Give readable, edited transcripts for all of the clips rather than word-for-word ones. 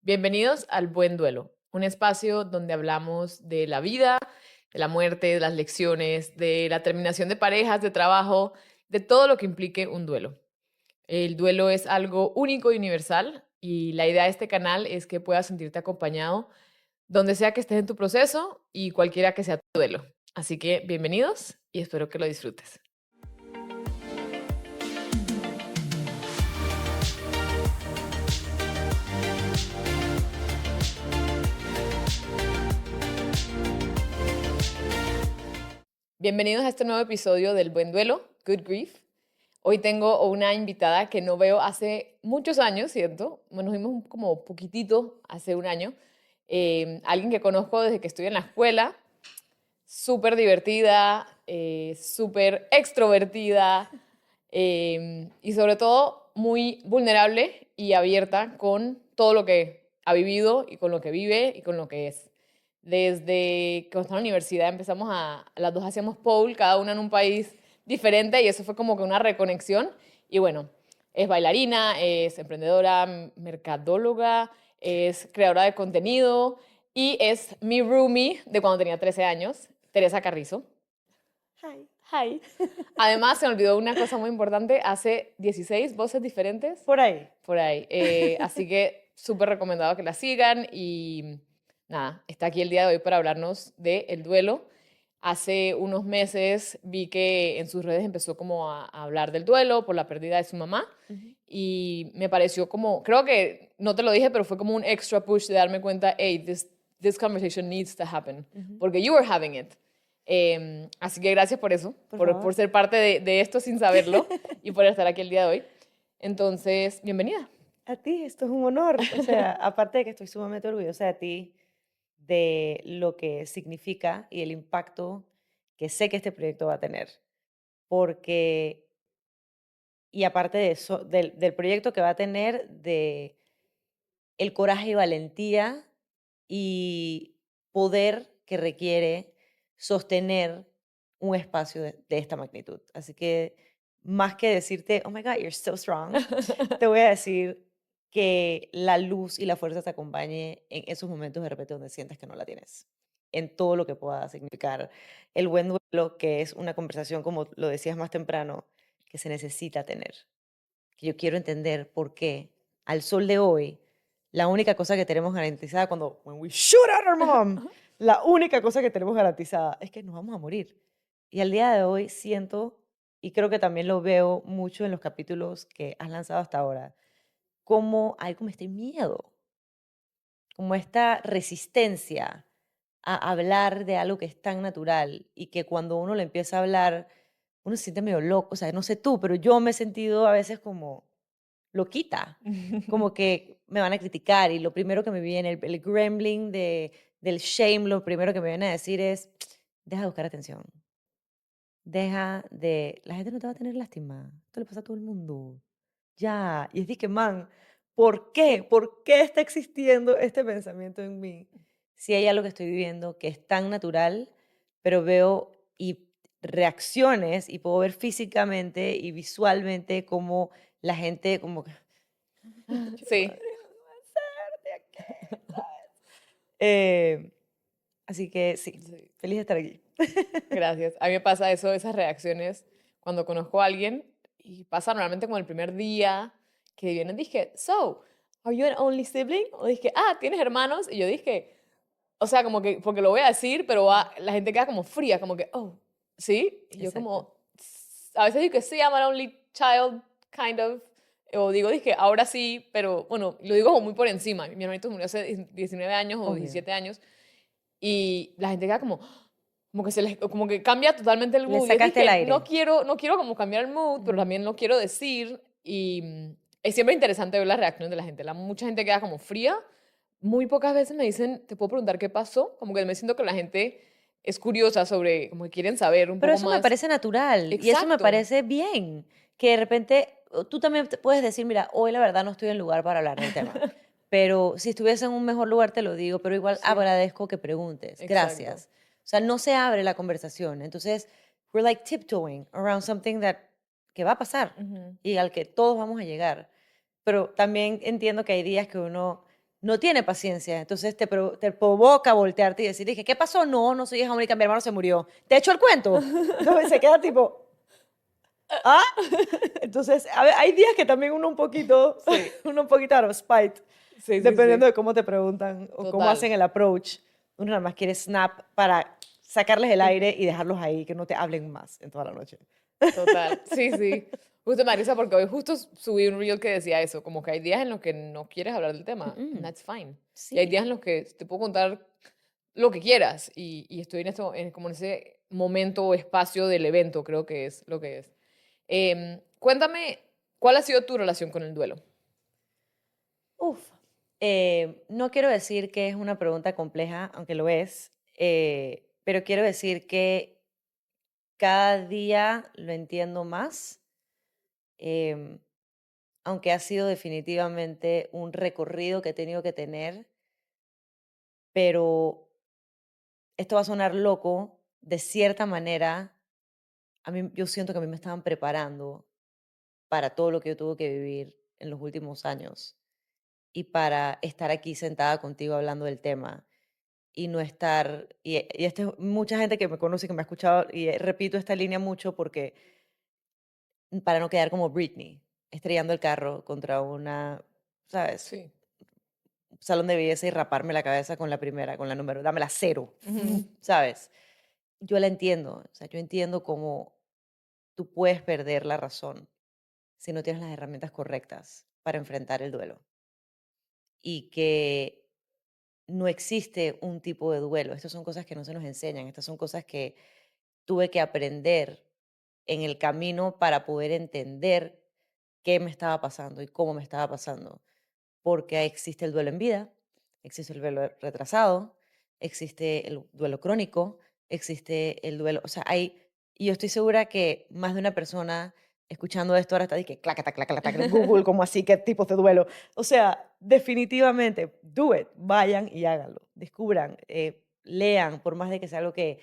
Bienvenidos al Buen Duelo, un espacio donde hablamos de la vida, de la muerte, de las lecciones, de la terminación de parejas, de trabajo, de todo lo que implique un duelo. El duelo es algo único y universal y la idea de este canal es que puedas sentirte acompañado donde sea que estés en tu proceso y cualquiera que sea tu duelo. Así que bienvenidos y espero que lo disfrutes. Bienvenidos a este nuevo episodio del Buen Duelo, Good Grief. Hoy tengo una invitada que no veo hace muchos años, ¿cierto? Nos vimos como poquitito hace un año. Alguien que conozco desde que estoy en la escuela, súper divertida, súper extrovertida y sobre todo muy vulnerable y abierta con todo lo que ha vivido y con lo que vive y con lo que es. Desde que estaba en la universidad empezamos las dos hacíamos pole, cada una en un país diferente y eso fue como que una reconexión. Y bueno, es bailarina, es emprendedora, mercadóloga, es creadora de contenido y es mi roomie de cuando tenía 13 años, Teresa Carrizo. Hi. Hi. Además, se me olvidó una cosa muy importante, hace 16 voces diferentes. Por ahí. Por ahí. Así que súper recomendado que la sigan y nada, está aquí el día de hoy para hablarnos del duelo. Hace unos meses vi que en sus redes empezó como a hablar del duelo por la pérdida de su mamá y me pareció como, creo que no te lo dije, pero fue como un extra push de darme cuenta, hey, this conversation needs to happen, porque you were having it. Así que gracias por eso, Por por favor. ser parte de esto sin saberlo y por estar aquí el día de hoy. Entonces, bienvenida. A ti, esto es un honor. O sea, aparte de que estoy sumamente orgullosa de ti, de lo que significa y el impacto que sé que este proyecto va a tener. Porque, y aparte de eso, del proyecto que va a tener, de el coraje y valentía y poder que requiere sostener un espacio de esta magnitud. Así que más que decirte, oh my God, you're so strong, te voy a decir que la luz y la fuerza te acompañe en esos momentos de repente donde sientes que no la tienes, en todo lo que pueda significar el buen duelo, que es una conversación, como lo decías más temprano, que se necesita tener. Que yo quiero entender por qué al sol de hoy la única cosa que tenemos garantizada cuando when we shoot at our mom, la única cosa que tenemos garantizada es que nos vamos a morir. Y al día de hoy siento, y creo que también lo veo mucho en los capítulos que has lanzado hasta ahora, como hay como este miedo, como esta resistencia a hablar de algo que es tan natural y que cuando uno le empieza a hablar, uno se siente medio loco. O sea, no sé tú, pero yo me he sentido a veces como loquita, como que me van a criticar y lo primero que me viene, el gremlin del shame, lo primero que me viene a decir es, deja de buscar atención, deja de, la gente no te va a tener lástima, esto le pasa a todo el mundo, ya, y es de que, man, ¿por qué? ¿Por qué está existiendo este pensamiento en mí? Si hay algo que estoy viviendo que es tan natural, pero veo y reacciones y puedo ver físicamente y visualmente como la gente como que "Concha tu Sí, madre, no va a ser de aquí", ¿sabes? Eh, así que sí, sí, feliz de estar aquí. gracias. A mí me pasa eso, esas reacciones cuando conozco a alguien y pasa normalmente como el primer día que vienen, dije, so, are you an only sibling? O dije, ah, ¿tienes hermanos? Y yo dije, o sea, como que, porque lo voy a decir, pero la gente queda como fría, como que, oh, ¿sí? Y yo Exacto. como, a veces digo que sí, I'm an only child, kind of. O digo, dije, ahora sí, pero bueno, lo digo como muy por encima. Mi hermanito murió hace 19 años o Obvio. 17 años y la gente queda como que como que cambia totalmente el Le mood. Y yo sacaste el dije, aire. no quiero como cambiar el mood, pero Ujú. también lo quiero decir. Y es siempre interesante ver las reacciones de la gente. Mucha gente queda como fría. Muy pocas veces me dicen, ¿te puedo preguntar qué pasó? Como que me siento que la gente es curiosa sobre, como que quieren saber un Pero poco eso me más. parece natural y eso me Exacto. parece bien, que de repente tú también te puedes decir, mira, hoy la verdad no estoy en lugar para hablar del tema, pero si estuviese en un mejor lugar te lo digo, pero igual Sí, agradezco que preguntes, exacto. gracias. O sea, no se abre la conversación, entonces we're like tiptoeing around something que va a pasar Ujú. y al que todos vamos a llegar. Pero también entiendo que hay días que uno no tiene paciencia. Entonces te provoca voltearte y decir, dije, ¿qué pasó? No, no soy hija única, mi hermano se murió. ¿Te echo el cuento? Entonces se queda tipo, ¿ah? Entonces, hay días que también Sí, uno un poquito out of spite, sí, sí, dependiendo sí. de cómo te preguntan o cómo Total, hacen el approach. Uno nada más quiere snap para sacarles el aire y dejarlos ahí, que no te hablen más en toda la noche. total. Sí, sí. Justo Marisa, porque hoy justo subí un reel que decía eso, como que hay días en los que no quieres hablar del tema, and Mm, that's fine. Y hay sí. días en los que te puedo contar lo que quieras y estoy en esto, como en ese momento o espacio del evento, creo que es lo que es. Cuéntame, ¿cuál ha sido tu relación con el duelo? Uf. No quiero decir que es una pregunta compleja, aunque lo es, pero quiero decir que cada día lo entiendo más, em, aunque ha sido definitivamente un recorrido que he tenido que tener, pero esto va a sonar loco, de cierta manera, yo siento que a mí me estaban preparando para todo lo que yo tuve que vivir en los últimos años y para estar aquí sentada contigo hablando del tema y no estar, mucha gente que me conoce, que me ha escuchado, y repito esta línea mucho porque para no quedar como Britney, estrellando el carro contra ¿sabes? Sí. Salón de belleza y raparme la cabeza con la primera, con la número, dame la cero, Ujú. ¿sabes? Yo la entiendo, o sea, yo entiendo cómo tú puedes perder la razón si no tienes las herramientas correctas para enfrentar el duelo y que no existe un tipo de duelo. Estas son cosas que no se nos enseñan, estas son cosas que tuve que aprender en el camino para poder entender qué me estaba pasando y cómo me estaba pasando. Porque existe el duelo en vida, existe el duelo retrasado, existe el duelo crónico, existe el duelo, o sea, y yo estoy segura que más de una persona escuchando esto ahora está diciendo, clacata, clacata, clacata, Google, ¿cómo así? ¿Qué tipos de duelo? O sea, definitivamente, do it, vayan y háganlo, descubran, lean, por más de que sea algo que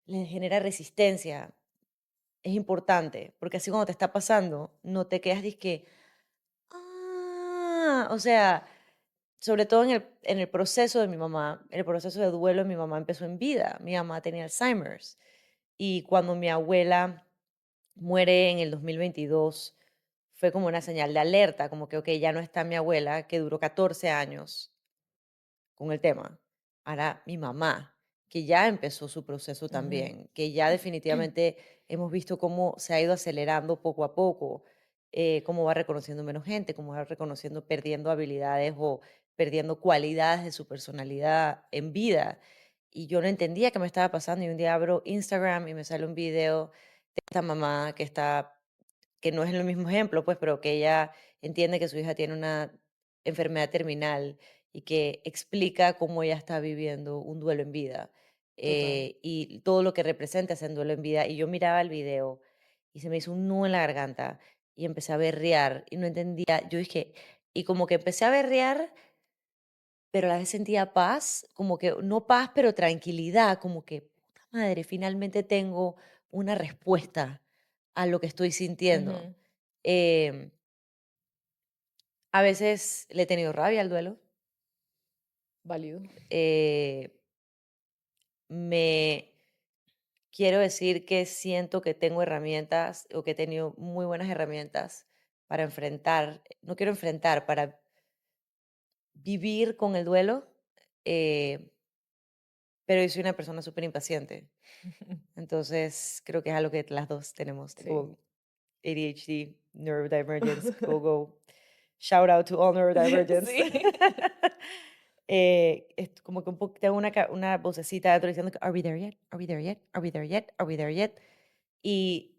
les genera resistencia, es importante, porque así cuando te está pasando, no te quedas disque, o sea, sobre todo en el proceso de mi mamá, el proceso de duelo de mi mamá empezó en vida. Mi mamá tenía Alzheimer's. Y cuando mi abuela muere en el 2022, fue como una señal de alerta, como que, ok, ya no está mi abuela, que duró 14 años con el tema. Ahora mi mamá, que ya empezó su proceso Ujú. también, que ya definitivamente hemos visto cómo se ha ido acelerando poco a poco, cómo va reconociendo menos gente, cómo va reconociendo, perdiendo habilidades o perdiendo cualidades de su personalidad en vida. Y yo no entendía qué me estaba pasando y un día abro Instagram y me sale un video de esta mamá que no es el mismo ejemplo, pues, pero que ella entiende que su hija tiene una enfermedad terminal y que explica cómo ella está viviendo un duelo en vida, Total. y todo lo que representa ese duelo en vida. Y yo miraba el video y se me hizo un nudo en la garganta y empecé a berrear y no entendía. Yo dije, y como que empecé a berrear, pero a la vez sentía paz, como que no paz, pero tranquilidad, como que, puta madre, finalmente tengo una respuesta a lo que estoy sintiendo. Ujú. Em, a veces le he tenido rabia al duelo. Válido. eh, me quiero decir que siento que tengo herramientas o que he tenido muy buenas herramientas para enfrentar, no quiero enfrentar, para vivir con el duelo, eh, pero yo soy una persona súper impaciente. Entonces, creo que es algo que las dos tenemos, Sí. tipo ADHD, neurodivergence, go, go. Shout out to all neurodivergence. Sí. Es como que tengo una vocecita dentro diciendo que, ¿Are we there yet? ¿Are we there yet? ¿Are we there yet? ¿Are we there yet? Y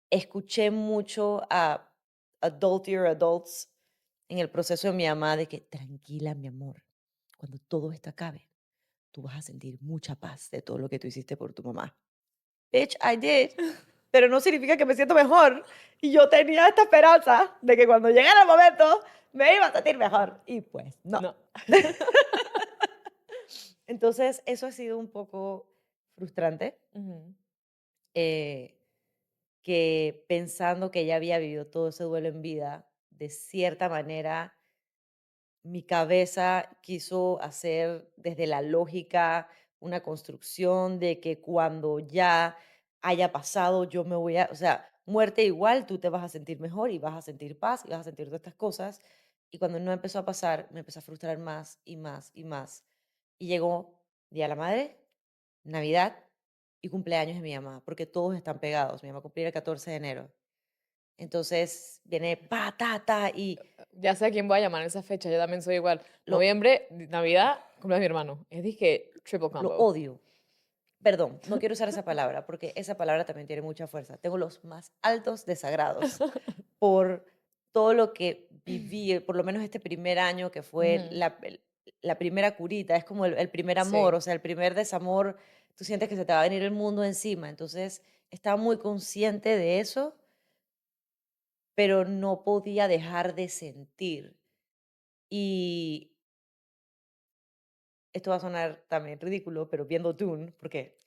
escuché mucho a adultier adults en el proceso de mi mamá de que, tranquila, mi amor, cuando todo esto acabe, tú vas a sentir mucha paz de todo lo que tú hiciste por tu mamá. Bitch, I did. Pero no significa que me siento mejor. Y yo tenía esta esperanza de que cuando llegara el momento me iba a sentir mejor. Y pues no. No. Entonces, eso ha sido un poco frustrante, Ujú. eh, que pensando que ya había vivido todo ese duelo en vida, de cierta manera mi cabeza quiso hacer desde la lógica una construcción de que cuando ya haya pasado, yo me voy a, o sea, muerte igual, tú te vas a sentir mejor y vas a sentir paz y vas a sentir todas estas cosas. Y cuando no empezó a pasar, me empezó a frustrar más y más y más. Y llegó Día de la Madre, Navidad y cumpleaños de mi mamá, porque todos están pegados. Mi mamá cumplirá el 14 de enero. Entonces viene pa, ta, ta, y Ya sé a quién voy a llamar en esa fecha, yo también soy igual. lo, Noviembre, Navidad, cumpleaños de mi hermano. Es dije triple lo combo. odio. Perdón, no quiero usar esa palabra porque esa palabra también tiene mucha fuerza. Tengo los más altos desagrados por todo lo que viví, por lo menos este primer año que fue Ujú, la primera curita, es como el primer amor, sí, o sea, el primer desamor, tú sientes que se te va a venir el mundo encima. Entonces, estaba muy consciente de eso, pero no podía dejar de sentir. Y esto va a sonar también ridículo, pero viendo Dune, porque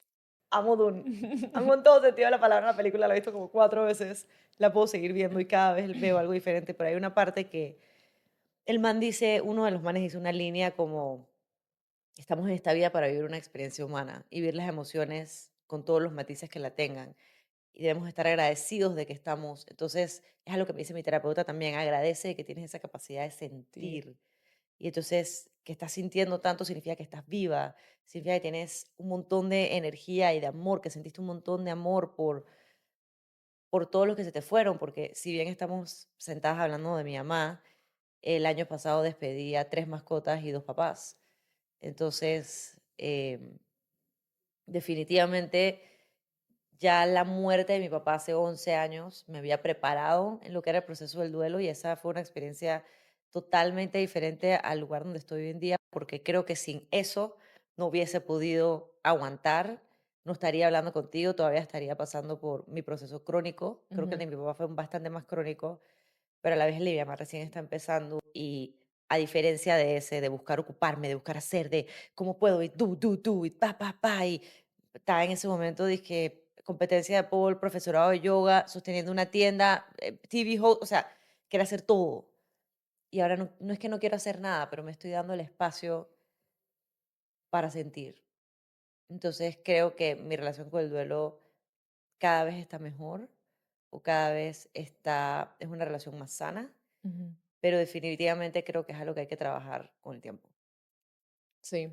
amo Dune. Amo en todo sentido de la palabra la película, la he visto como 4 veces. La puedo seguir viendo y cada vez veo algo diferente, pero hay una parte que el man dice, uno de los manes dice una línea como, estamos en esta vida para vivir una experiencia humana y vivir las emociones con todos los matices que la tengan. Y debemos estar agradecidos de que estamos. Entonces, es algo que me dice mi terapeuta también, agradece de que tienes esa capacidad de sí, sentir. Y entonces, que estás sintiendo tanto significa que estás viva, significa que tienes un montón de energía y de amor, que sentiste un montón de amor por todos los que se te fueron, porque si bien estamos sentadas hablando de mi mamá, el año pasado despedí a 3 mascotas y 2 papás. Entonces, definitivamente ya la muerte de mi papá hace 11 años me había preparado en lo que era el proceso del duelo y esa fue una experiencia totalmente diferente al lugar donde estoy hoy en día, porque creo que sin eso no hubiese podido aguantar, no estaría hablando contigo, todavía estaría pasando por mi proceso crónico. Creo que el ujú, de mi papá fue bastante más crónico, pero a la vez el de mi mamá recién está empezando y a diferencia de ese, de buscar ocuparme, de buscar hacer, de cómo puedo, y y pa, y estaba en ese momento, dije, competencia de pole, profesorado de yoga, sosteniendo una tienda, TV host, o sea, quiero hacer todo. Y ahora no es que no quiero hacer nada, pero me estoy dando el espacio para sentir. Entonces creo que mi relación con el duelo cada vez está mejor o cada vez es una relación más sana, ujú, pero definitivamente creo que es algo que hay que trabajar con el tiempo. sí.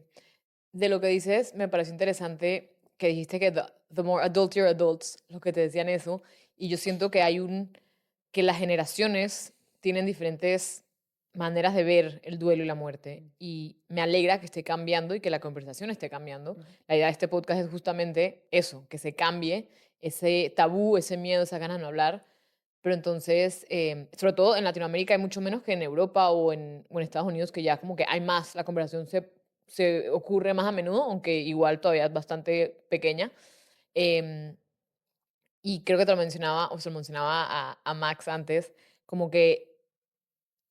De lo que dices, me pareció interesante que dijiste que the more adult your adults, los que te decían eso, y yo siento que que las generaciones tienen diferentes maneras de ver el duelo y la muerte, Mm, y me alegra que esté cambiando y que la conversación esté cambiando. ujú, La idea de este podcast es justamente eso, que se cambie ese tabú, ese miedo, esa ganas de no hablar, pero entonces, sobre todo en Latinoamérica hay mucho menos que en Europa o en Estados Unidos, que ya como que hay más, la conversación se ocurre más a menudo, aunque igual todavía es bastante pequeña. Em, y creo que te lo mencionaba, o se lo mencionaba a Max antes, como que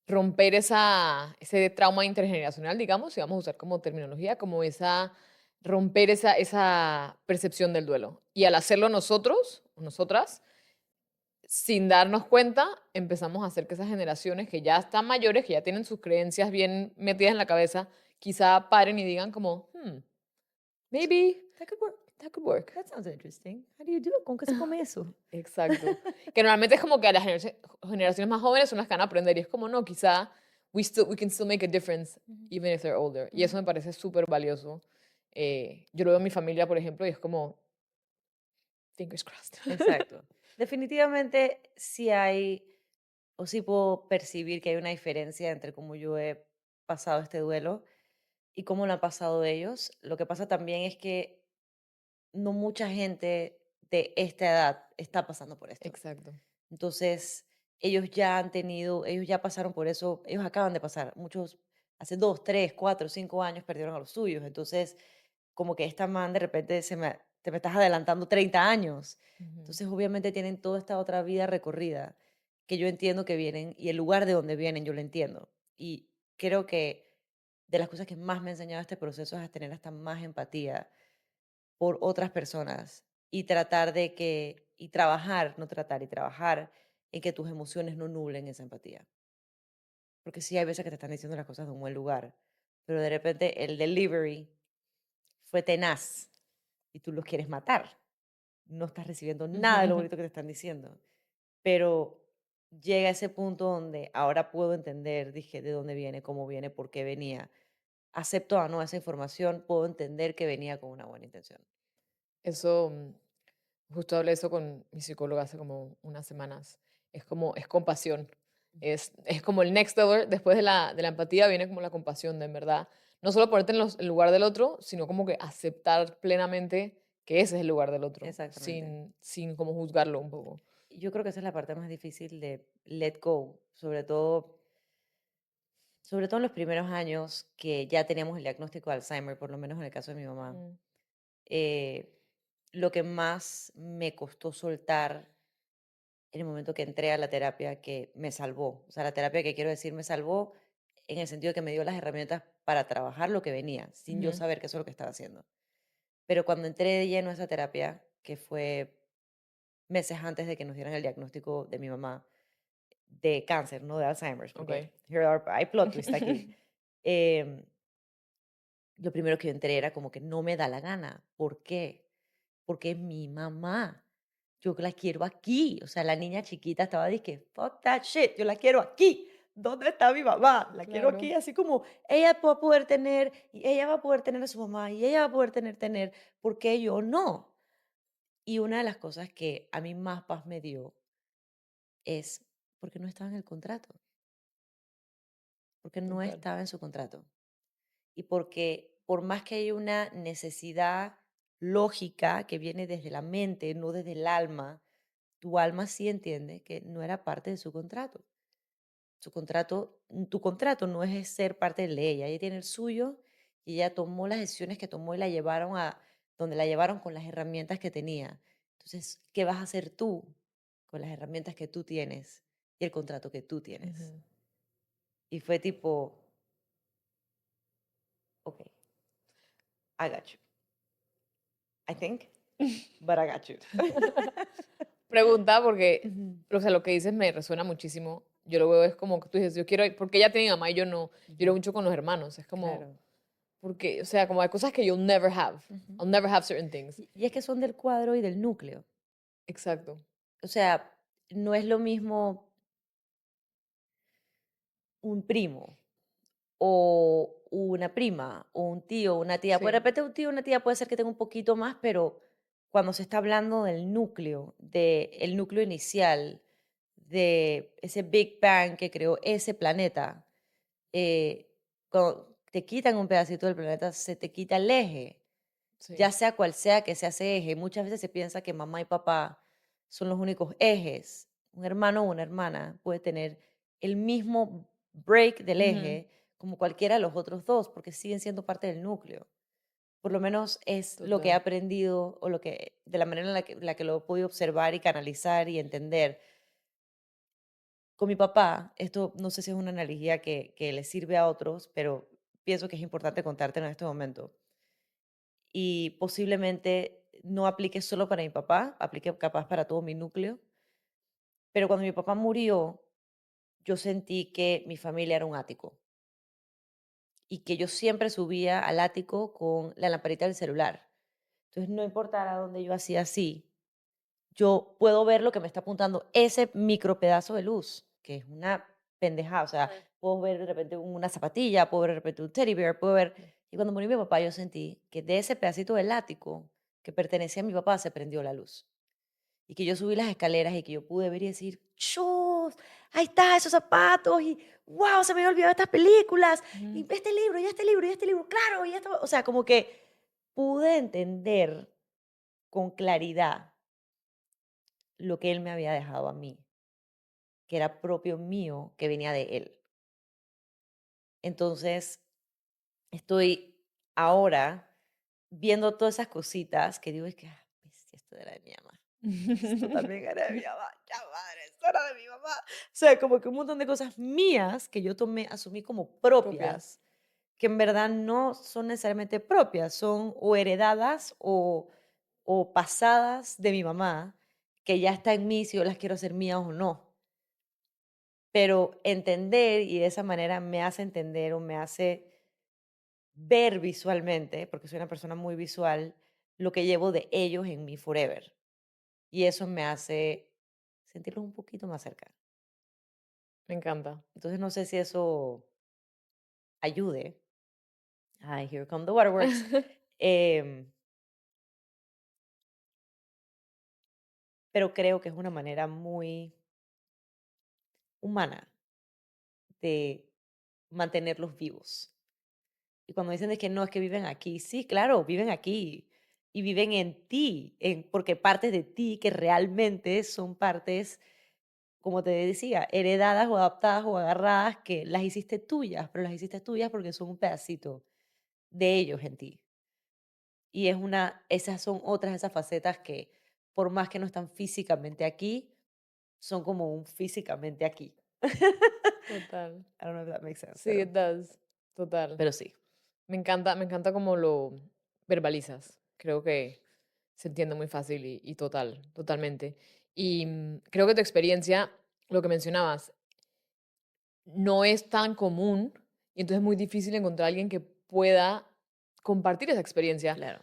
romper ese trauma intergeneracional, digamos, si vamos a usar como terminología, como romper esa percepción del duelo. Y al hacerlo nosotros, o nosotras, sin darnos cuenta, empezamos a hacer que esas generaciones que ya están mayores, que ya tienen sus creencias bien metidas en la cabeza, quizá paren y digan como, maybe That could work. that could work. That sounds interesting. How do you do it? ¿Con qué se come eso? Exacto. Que normalmente es como que a las generaciones más jóvenes son las que van a aprender y es como, no, quizá we can still make a difference Ujú, even if they're older. Y ujú. eso me parece súper valioso. Yo lo veo en mi familia, por ejemplo, y es como, fingers crossed. Exacto. Definitivamente sí hay, o sí puedo percibir que hay una diferencia entre cómo yo he pasado este duelo y cómo lo han pasado ellos. Lo que pasa también es que no mucha gente de esta edad está pasando por esto. Exacto. Entonces, ellos ya pasaron por eso, ellos acaban de pasar. Muchos hace 2, 3, 4, 5 años perdieron a los suyos. Entonces, como que esta man de repente te me estás adelantando 30 años. Ujú. Entonces, obviamente tienen toda esta otra vida recorrida que yo entiendo que vienen y el lugar de donde vienen yo lo entiendo. Y creo que de las cosas que más me ha enseñado este proceso es a tener hasta más empatía por otras personas y tratar de que, y trabajar, no tratar, y trabajar en que tus emociones no nublen esa empatía. porque sí hay veces que te están diciendo las cosas de un buen lugar, pero de repente el delivery fue tenaz y tú los quieres matar. No estás recibiendo nada de lo bonito que te están diciendo. Pero llega ese punto donde ahora puedo entender, dije, de dónde viene, cómo viene, por qué venía. Acepto o no esa información, puedo entender que venía con una buena intención. Eso, justo hablé eso con mi psicóloga hace como unas semanas. Es compasión. Es como el next level, después de la empatía viene como la compasión, de en verdad. No solo ponerte en lugar del otro, sino como que aceptar plenamente que ese es el lugar del otro, Exactamente. sin como juzgarlo un poco. Y yo creo que esa es la parte más difícil de let go, sobre todo en los primeros años que ya teníamos el diagnóstico de Alzheimer, por lo menos en el caso de mi mamá. Mm, eh, lo que más me costó soltar en el momento que entré a la terapia que me salvó. O sea, la terapia que quiero decir me salvó en el sentido de que me dio las herramientas para trabajar lo que venía, sin yo ujú, saber que eso es lo que estaba haciendo. Pero cuando entré de lleno a esa terapia, que fue meses antes de que nos dieran el diagnóstico de mi mamá de cáncer, no de Alzheimer's, porque ok. hay plot twist aquí. em, lo primero que yo entré era como que no me da la gana. ¿Por qué? Porque es mi mamá. Yo la quiero aquí. O sea, la niña chiquita estaba diciendo, fuck that shit, yo la quiero aquí. ¿Dónde está mi mamá? La quiero Claro. aquí, así como ella va a poder tener, y ella va a poder tener a su mamá, y ella va a poder tener, ¿por qué yo no? Y una de las cosas que a mí más paz me dio es porque no estaba en el contrato, porque no Total. estaba en su contrato. Y porque por más que haya una necesidad lógica que viene desde la mente, no desde el alma, tu alma sí entiende que no era parte de su contrato. Tu contrato no es ser parte de ella, ella tiene el suyo y ella tomó las decisiones que tomó y la llevaron a donde la llevaron con las herramientas que tenía. Entonces, ¿qué vas a hacer tú con las herramientas que tú tienes y el contrato que tú tienes? Ujú. Y fue tipo, ok, I got you, I think, but I got you. Pregunta porque, Ujú, o sea, lo que dices me resuena muchísimo. Yo lo veo es como que tú dices, yo quiero, porque ella tiene mamá y yo no. Yo lo ujú, veo mucho con los hermanos. Es como, claro. porque, o sea, como hay cosas que you'll never have. Ujú. I'll never have certain things. Y es que son del cuadro y del núcleo. Exacto. O sea, no es lo mismo un primo o una prima o un tío o una tía. Pues de Sí. repente un tío o una tía puede ser que tenga un poquito más, pero cuando se está hablando del núcleo inicial, de ese Big Bang que creó ese planeta, cuando te quitan un pedacito del planeta, se te quita el eje. Sí. Ya sea cual sea que sea ese eje. Muchas veces se piensa que mamá y papá son los únicos ejes. Un hermano o una hermana puede tener el mismo break del Ujú. eje como cualquiera de los otros dos, porque siguen siendo parte del núcleo. Por lo menos es lo que he Total. aprendido o de la manera en la que lo he podido observar y canalizar y entender. Con mi papá, esto no sé si es una analogía que le sirve a otros, pero pienso que es importante contártelo en este momento y posiblemente no aplique solo para mi papá, aplique capaz para todo mi núcleo. Pero cuando mi papá murió, yo sentí que mi familia era un ático y que yo siempre subía al ático con la lamparita del celular. Entonces, no importara dónde yo hacía así, yo puedo ver lo que me está apuntando ese micro pedazo de luz, que es una pendejada. O sea, Ujú. puedo ver de repente una zapatilla, puedo ver de repente un teddy bear, puedo ver. Sí. Y cuando murió mi papá, yo sentí que de ese pedacito del ático que pertenecía a mi papá se prendió la luz. Y que yo subí las escaleras y que yo pude ver y decir, ¡chus! Ahí está, esos zapatos, y wow, se me había olvidado estas películas, Ujú. y este libro, y este libro, y este libro, claro, y esto, o sea, como que pude entender con claridad lo que él me había dejado a mí, que era propio mío, que venía de él. Entonces, estoy ahora viendo todas esas cositas que digo, es que, bestia, esto era de mi mamá. Esto también era de mi mamá, ya madre, esto era de mi mamá. O sea, como que un montón de cosas mías que yo asumí como Propias. propias, que en verdad no son necesariamente propias, son o heredadas o pasadas de mi mamá, que ya está en mí si yo las quiero hacer mías o no. pero entender y de esa manera me hace entender o me hace ver visualmente, porque soy una persona muy visual, lo que llevo de ellos en mi forever. Y eso me hace sentirlos un poquito más cerca. Me encanta. Entonces no sé si eso ayude. Ay, here come the waterworks. Em, pero creo que es una manera muy humana de mantenerlos vivos. Y cuando dicen de que no, es que viven aquí, sí, claro, viven aquí y viven en ti, porque partes de ti que realmente son partes, como te decía, heredadas o adaptadas o agarradas, que las hiciste tuyas, pero las hiciste tuyas porque son un pedacito de ellos en ti. Y esas son otras de esas facetas que, por más que no están físicamente aquí, son como un físicamente aquí. Total. I don't know if that makes sense, Sí, it does. Total. pero sí. Me encanta cómo lo verbalizas. Creo que se entiende muy fácil y total, totalmente. Y creo que tu experiencia, lo que mencionabas, no es tan común y entonces es muy difícil encontrar a alguien que pueda compartir esa experiencia. Claro.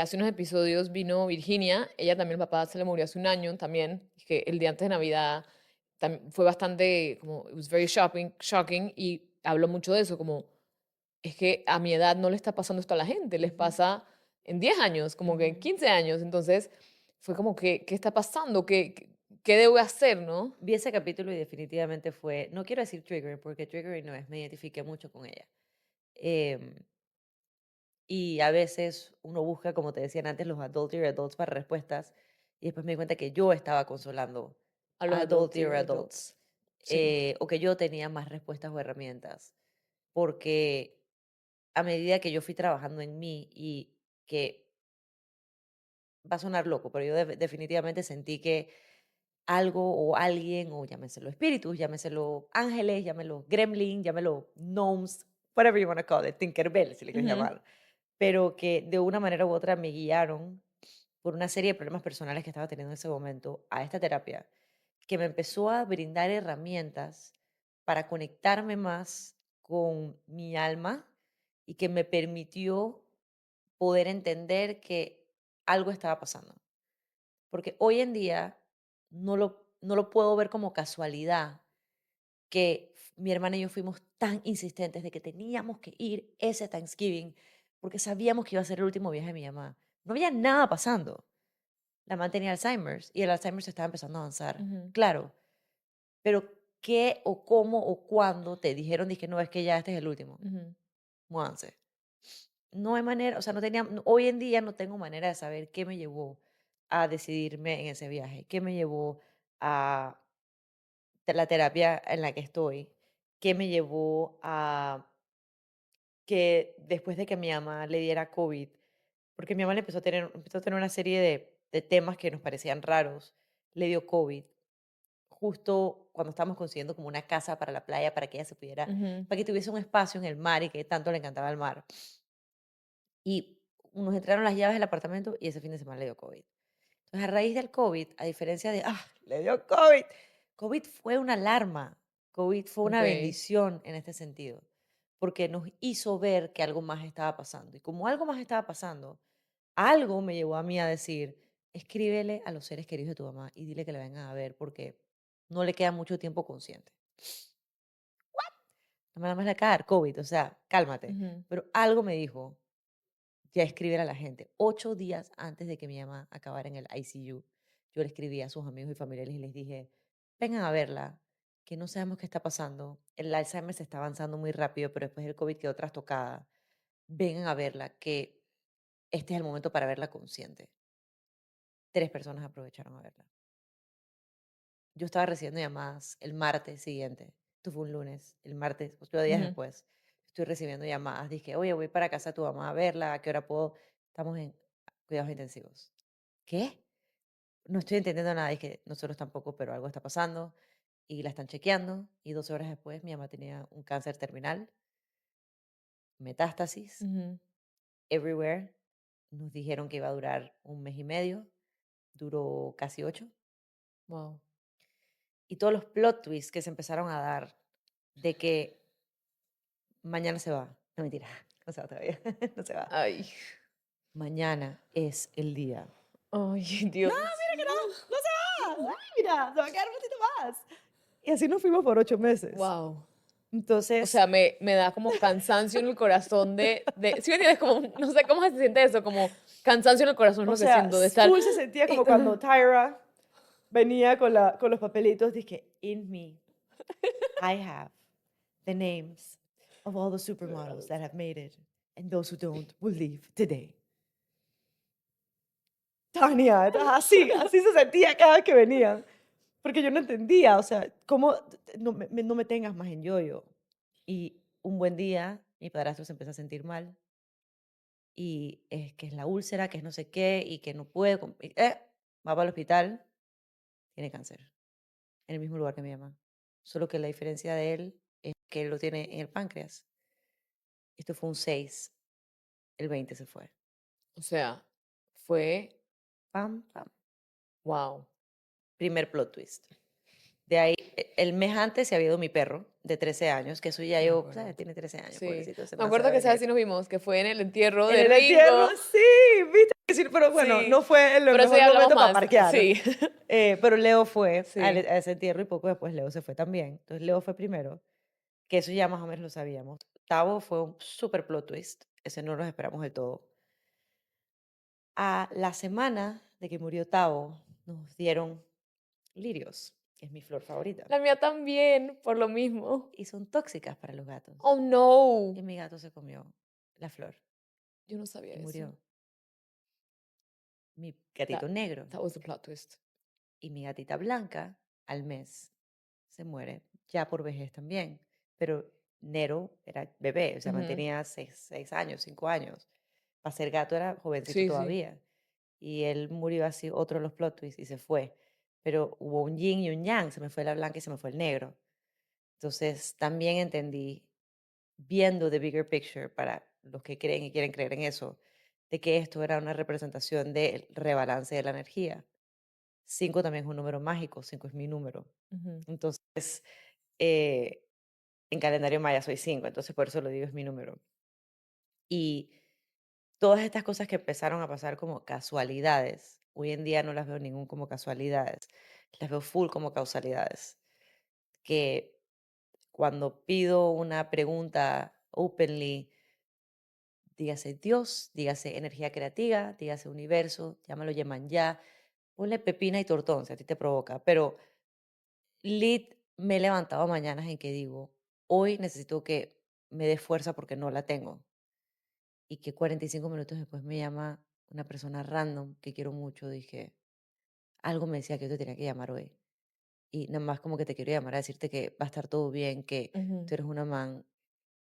Hace unos episodios vino Virginia, ella también, el papá se le murió hace un año también, que el día antes de Navidad fue bastante, como, it was very shocking y habló mucho de eso, como, es que a mi edad no le está pasando esto a la gente, les Ujú, pasa en 10 años, como que en ujú. 15 años, entonces fue como que, ¿qué está pasando? ¿Qué debo hacer, no? Vi ese capítulo y definitivamente fue, no quiero decir triggering, porque triggering no es, me identifiqué mucho con ella. Em, y a veces uno busca, como te decían antes, los adultery adults para respuestas, y después me di cuenta que yo estaba consolando A los a adultery adultery adults, adults. Sí. o que yo tenía más respuestas o herramientas, porque a medida que yo fui trabajando en mí y que va a sonar loco, pero yo definitivamente sentí que algo o alguien, o llámeselo espíritus, llámeselo ángeles, llámelo gremlin, llámelo gnomes, whatever you want to call it, Tinkerbell, si le quieres Ujú. llamar, pero que de una manera u otra me guiaron por una serie de problemas personales que estaba teniendo en ese momento a esta terapia, que me empezó a brindar herramientas para conectarme más con mi alma y que me permitió poder entender que algo estaba pasando. Porque hoy en día no lo puedo ver como casualidad que mi hermana y yo fuimos tan insistentes de que teníamos que ir ese Thanksgiving porque sabíamos que iba a ser el último viaje de mi mamá. No había nada pasando. La mamá tenía Alzheimer's y el Alzheimer's estaba empezando a avanzar. Ujú, Claro, pero ¿qué o cómo o cuándo te dijeron, dije, no, es que ya este es el último? ujú, Muévanse. No hay manera, o sea, hoy en día no tengo manera de saber qué me llevó a decidirme en ese viaje, qué me llevó a la terapia en la que estoy, qué me llevó a que después de que mi mamá le diera COVID, porque mi mamá empezó a tener una serie de temas que nos parecían raros, le dio COVID, justo cuando estábamos consiguiendo como una casa para la playa, para que ella se pudiera, ujú. para que tuviese un espacio en el mar y que tanto le encantaba el mar. Y nos entraron las llaves del apartamento y ese fin de semana le dio COVID. Entonces, a raíz del COVID, a diferencia de, le dio COVID, COVID fue una alarma, COVID fue una Ok. bendición en este sentido, porque nos hizo ver que algo más estaba pasando. Y como algo más estaba pasando, algo me llevó a mí a decir, escríbele a los seres queridos de tu mamá y dile que le vengan a ver porque no le queda mucho tiempo consciente. No me da más la cara, COVID, o sea, cálmate. Ujú, Pero algo me dijo, ya escribir a la gente. 8 días antes de que mi mamá acabara en el ICU, yo le escribí a sus amigos y familiares y les dije, vengan a verla, que no sabemos qué está pasando. El Alzheimer se está avanzando muy rápido, pero después del COVID quedó trastocada. Vengan a verla, que este es el momento para verla consciente. 3 personas aprovecharon a verla. Yo estaba recibiendo llamadas el martes siguiente. Esto fue un lunes. El martes, 8 días ujú. después, estoy recibiendo llamadas. Dije, oye, voy para casa de tu mamá a verla. ¿A qué hora puedo? Estamos en cuidados intensivos. ¿Qué? No estoy entendiendo nada. Dije, nosotros tampoco, pero algo está pasando. Y la están chequeando. Y 12 horas después, mi mamá tenía un cáncer terminal, metástasis, Ujú. everywhere. Nos dijeron que iba a durar un mes y medio. Duró casi 8. Wow. y todos los plot twists que se empezaron a dar de que mañana se va. No, mentira, no se va todavía, no se va. Ay, Mañana es el día. ay, No, Dios mira que no, mío. no se va. Ay, mira, se va a quedar un ratito más. Y así nos fuimos por 8 meses. Wow. O Entonces, sea, me da como cansancio en el corazón ¿sí me entiendes? Como, no sé cómo se siente eso, como cansancio en el corazón es o lo que sea, siento de estar... full se sentía y- como cuando Tyra venía con los papelitos. Dije, in me, I have the names of all the supermodels that have made it. And those who don't will leave today. Tania, así se sentía cada vez que venían. Porque yo no entendía, o sea, cómo no me tengas más en yoyo. Y un buen día, mi padrastro se empezó a sentir mal. Y es que es la úlcera, que es no sé qué, y que no puede. Va para el hospital, tiene cáncer. En el mismo lugar que mi mamá. Solo que la diferencia de él es que él lo tiene en el páncreas. Esto fue un 6, el 20 se fue. O sea, fue... Pam, pam. Wow. Primer plot twist. De ahí, el mes antes se había ido mi perro, de 13 años, que eso ya Me yo, acuerdo. ¿sabes? Tiene 13 años, Sí. pobrecito, ese Me man se acuerdo va a que, ¿sabes? venir. Sí nos vimos, que fue en el entierro En de el entierro, Ringo. sí, viste. Sí, pero bueno, Sí. no fue el Pero eso mejor ya hablamos momento para más. parquear. Sí. Pero Leo fue Sí. a ese entierro y poco después Leo se fue también. Entonces Leo fue primero, que eso ya más o menos lo sabíamos. Tavo fue un super plot twist, ese no nos esperamos del todo. A la semana de que murió Tavo, nos dieron lirios, que es mi flor favorita. La mía también, por lo mismo. Y son tóxicas para los gatos. Oh, no. Y mi gato se comió la flor Yo no sabía y eso. murió. Mi gatito That, negro that was the plot twist. y mi gatita blanca al mes se muere, ya por vejez también. Pero Nero era bebé, o sea, Ujú. mantenía 6 años, 5 años. Para ser gato era jovencito Sí, sí. todavía. Y él murió así, otro de los plot twists, y se fue. Pero hubo un yin y un yang, se me fue la blanca y se me fue el negro. Entonces también entendí, viendo the bigger picture, para los que creen y quieren creer en eso, de que esto era una representación del rebalance de la energía. 5 también es un número mágico, 5 es mi número. Ujú. Entonces, eh, en calendario maya soy 5, entonces por eso lo digo, es mi número. Y todas estas cosas que empezaron a pasar como casualidades, hoy en día no las veo ningún como casualidades, las veo full como causalidades. Que cuando pido una pregunta openly, dígase Dios, dígase energía creativa, dígase universo, llámalo ya, ponle pepina y tortón si a ti te provoca, pero lit me he levantado mañanas en que digo, hoy necesito que me dé fuerza porque no la tengo. Y que 45 minutos después me llama una persona random que quiero mucho, dije, algo me decía que yo te tenía que llamar hoy. Y nada más como que te quiero llamar a decirte que va a estar todo bien, que Ujú. tú eres una man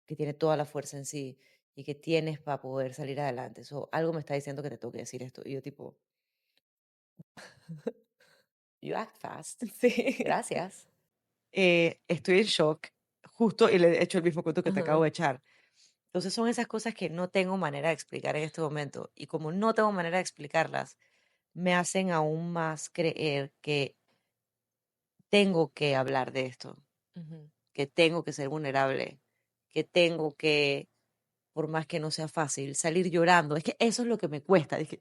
que tiene toda la fuerza en sí y que tienes para poder salir adelante. So, algo me está diciendo que te tengo que decir esto. Y yo tipo, you act fast. Sí. Gracias. Estoy en shock, justo, y le he hecho el mismo cuento que te acabo Ajá. de echar. Entonces son esas cosas que no tengo manera de explicar en este momento. Y como no tengo manera de explicarlas, me hacen aún más creer que tengo que hablar de esto, Ujú. que tengo que ser vulnerable, que tengo que, por más que no sea fácil, salir llorando. Es que eso es lo que me cuesta. Es que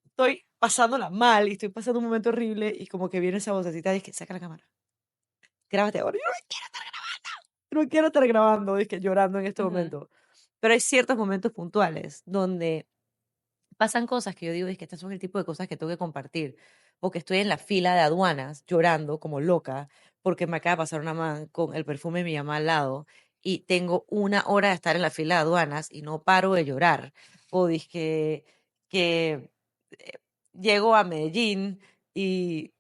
estoy pasándola mal y estoy pasando un momento horrible y como que viene esa vocecita y es que saca la cámara, grábate ahora. Yo no quiero estar grabando, es que llorando en este Ujú. momento. Pero hay ciertos momentos puntuales donde pasan cosas que yo digo, es que estas son el tipo de cosas que tengo que compartir. O que estoy en la fila de aduanas llorando como loca porque me acaba de pasar una man con el perfume de mi mamá al lado y tengo 1 hora de estar en la fila de aduanas y no paro de llorar. O dije que eh, llego a Medellín y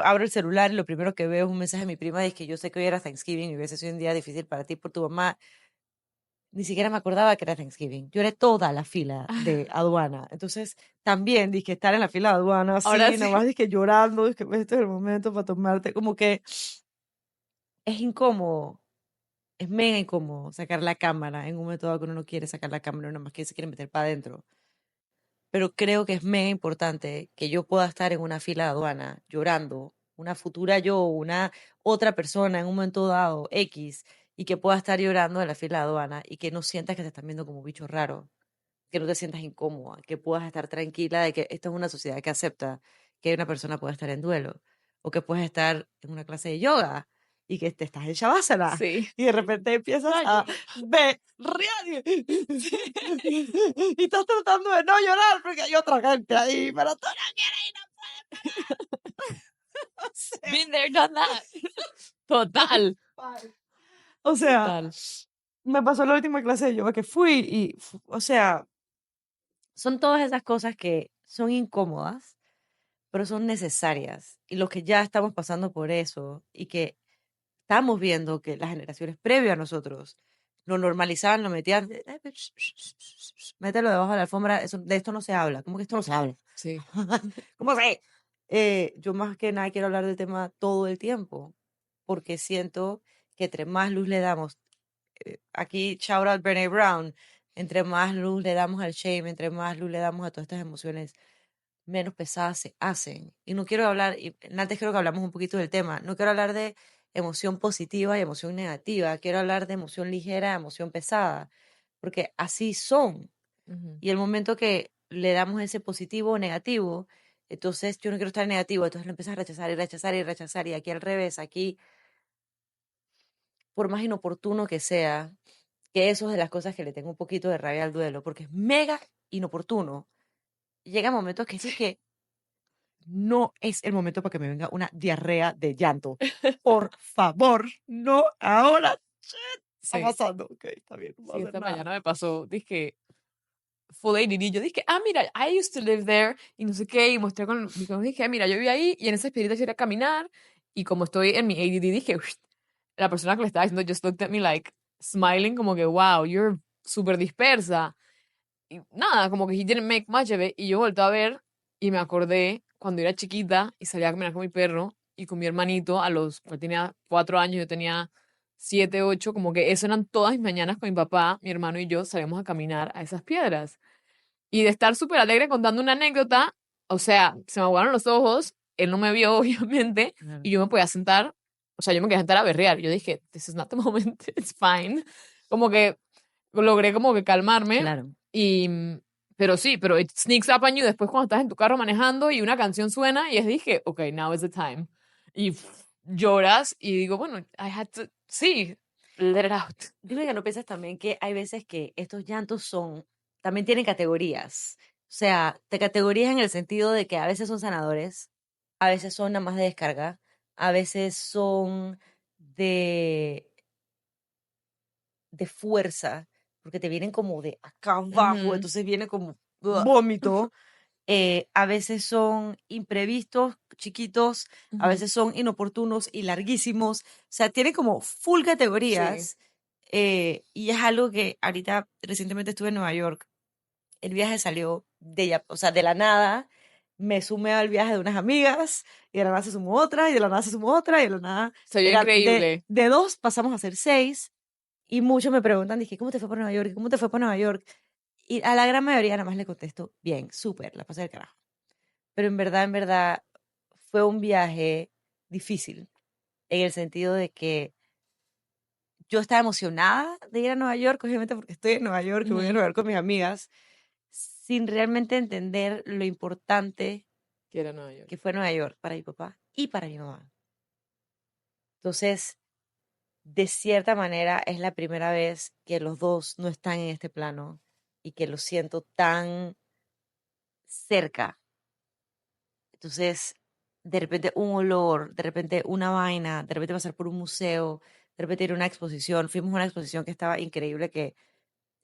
abro el celular y lo primero que veo es un mensaje de mi prima, es que yo sé que hoy era Thanksgiving y hubiese sido un día difícil para ti por tu mamá. Ni siquiera me acordaba que era Thanksgiving. Yo era toda la fila de aduana. Entonces, también dije estar en la fila de aduana Ahora así, nada sí. más dije llorando, dije, este es el momento para tomarte. Como que es incómodo, es mega incómodo sacar la cámara en un momento dado que uno no quiere sacar la cámara, nada más que se quiere meter para adentro. Pero creo que es mega importante que yo pueda estar en una fila de aduana llorando una futura yo, una otra persona en un momento dado, X, y que pueda estar llorando en la fila de aduana y que no sientas que te están viendo como un bicho raro, que no te sientas incómoda, que puedas estar tranquila de que esta es una sociedad que acepta que una persona pueda estar en duelo, o que puedes estar en una clase de yoga y que te estás en Shavasana Sí. y de repente empiezas a berrear y estás tratando de no llorar porque hay otra gente ahí, pero tú no quieres y no puedes parar. O sea, Been there, done that. Total. o sea, Total. me pasó la última clase de yoga que fui y, o sea, son todas esas cosas que son incómodas, pero son necesarias. Y los que ya estamos pasando por eso y que estamos viendo que las generaciones previas a nosotros lo normalizaban, lo metían, mételo debajo de la alfombra, de esto no se habla. ¿Cómo que esto no se habla? Sí. ¿Cómo se? Yo más que nada quiero hablar del tema todo el tiempo, porque siento que entre más luz le damos, aquí shout out Brené Brown, entre más luz le damos al shame, entre más luz le damos a todas estas emociones, menos pesadas se hacen. Y no quiero hablar, y antes creo que hablamos un poquito del tema, no quiero hablar de emoción positiva y emoción negativa, quiero hablar de emoción ligera, emoción pesada, porque así son. Ujú. Y el momento que le damos ese positivo o negativo, entonces yo no quiero estar negativo, entonces lo empiezas a rechazar y rechazar y rechazar, y aquí al revés, aquí, por más inoportuno que sea, que eso es de las cosas que le tengo un poquito de rabia al duelo, porque es mega inoportuno. Llega momentos que sí que no es el momento para que me venga una diarrea de llanto. Por favor, no ahora. Shit, está Sí. pasando. Ok, está bien, no Sí, puedo hacer esta nada. mañana me pasó, dije, full ADD, yo dije, mira, I used to live there, y no sé qué, y mostré con mi dije, mira, yo viví ahí, y en esa espirita yo iba a caminar, y como estoy en mi ADD, dije, la persona que le estaba diciendo just looked at me like, smiling, como que, wow, you're súper dispersa. Y nada, como que he didn't make much of it, y yo volví a ver, y me acordé cuando era chiquita, y salía a caminar con mi perro, y con mi hermanito, él tenía 4 años, yo tenía 7, 8, como que eso eran todas mis mañanas con mi papá, mi hermano y yo salíamos a caminar a esas piedras. Y de estar súper alegre contando una anécdota, o sea, se me aguaron los ojos, él no me vio, obviamente, Claro. y yo me podía sentar, o sea, yo me quedé sentar a berrear. Yo dije, this is not the moment, it's fine. Como que logré como que calmarme, Claro. y, pero sí, pero it sneaks up on you después cuando estás en tu carro manejando y una canción suena y es dije, ok, now is the time. Y lloras y digo, bueno, I had to, sí, let it out. Dime que no piensas también que hay veces que estos llantos también tienen categorías. O sea, te categorías en el sentido de que a veces son sanadores, a veces son nada más de descarga, a veces son de, de fuerza, porque te vienen como de acá abajo, Ujú. entonces viene como Ugh. vómito. A veces son imprevistos, chiquitos, a Ujú. veces son inoportunos y larguísimos. O sea, tiene como full Sí, categorías. Y es algo que ahorita recientemente estuve en Nueva York. El viaje salió o sea, de la nada. Me sumé al viaje de unas amigas y de la nada se sumó otra y de la nada se sumó otra y de la nada se vio era increíble. de dos pasamos a ser seis y muchos me preguntan, dije, ¿cómo te fue por Nueva York? ¿Cómo te fue por Nueva York? Y a la gran mayoría nada más le contesto, bien, súper, la pasé del carajo. Pero en verdad, fue un viaje difícil, en el sentido de que yo estaba emocionada de ir a Nueva York, obviamente porque estoy en Nueva York y voy a Ujú. Nueva York con mis amigas, sin realmente entender lo importante Que era Nueva York. que fue Nueva York para mi papá y para mi mamá. Entonces, de cierta manera, es la primera vez que los dos no están en este plano y que lo siento tan cerca. Entonces, de repente un olor, de repente una vaina, de repente pasar por un museo, de repente ir a una exposición. Fuimos a una exposición que estaba increíble, que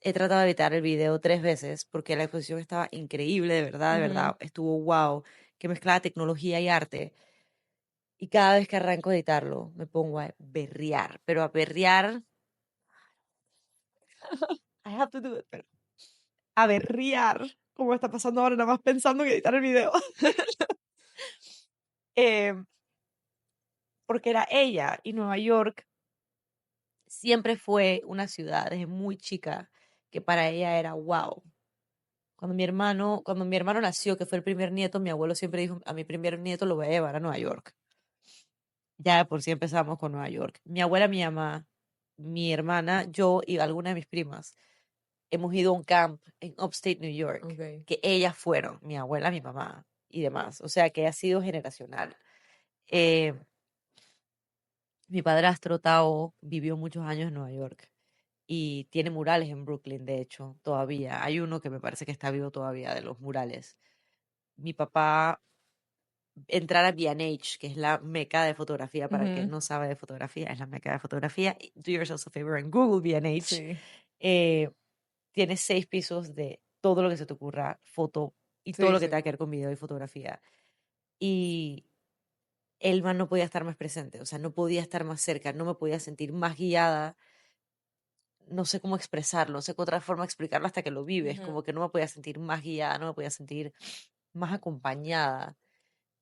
he tratado de evitar el video 3 veces porque la exposición estaba increíble, de Ujú. verdad, estuvo wow, que mezclaba tecnología y arte. Y cada vez que arranco a editarlo, me pongo a berrear, pero a berrear, I have to do it, pero a berrear, como está pasando ahora, nada más pensando en editar el video. Em, Porque era ella y Nueva York siempre fue una ciudad desde muy chica que para ella era wow. Cuando mi hermano nació, que fue el primer nieto, mi abuelo siempre dijo, a mi primer nieto lo voy a llevar a Nueva York. ya de por sí empezamos con Nueva York. Mi abuela, mi mamá, mi hermana, yo y algunas de mis primas hemos ido a un camp en Upstate New York, Ok. que ellas fueron, mi abuela, mi mamá y demás. O sea, que ha sido generacional. Eh, Mi padrastro, Tao, vivió muchos años en Nueva York y tiene murales en Brooklyn, de hecho, todavía. Hay uno que me parece que está vivo todavía de los murales. Mi papá, entrar a B&H, que es la meca de fotografía, para el que Ujú, no sabe de fotografía, es la meca de fotografía. Do yourself a favor en Google B&H. sí, eh, Tiene 6 pisos de todo lo que se te ocurra, foto y todo sí, lo que tenga sí. que ver con video y fotografía. Y el man no podía estar más presente, o sea, no podía estar más cerca, no me podía sentir más guiada, no sé cómo expresarlo, no sé qué otra forma explicarlo hasta que lo vives, Ujú, como que no me podía sentir más guiada, no me podía sentir más acompañada.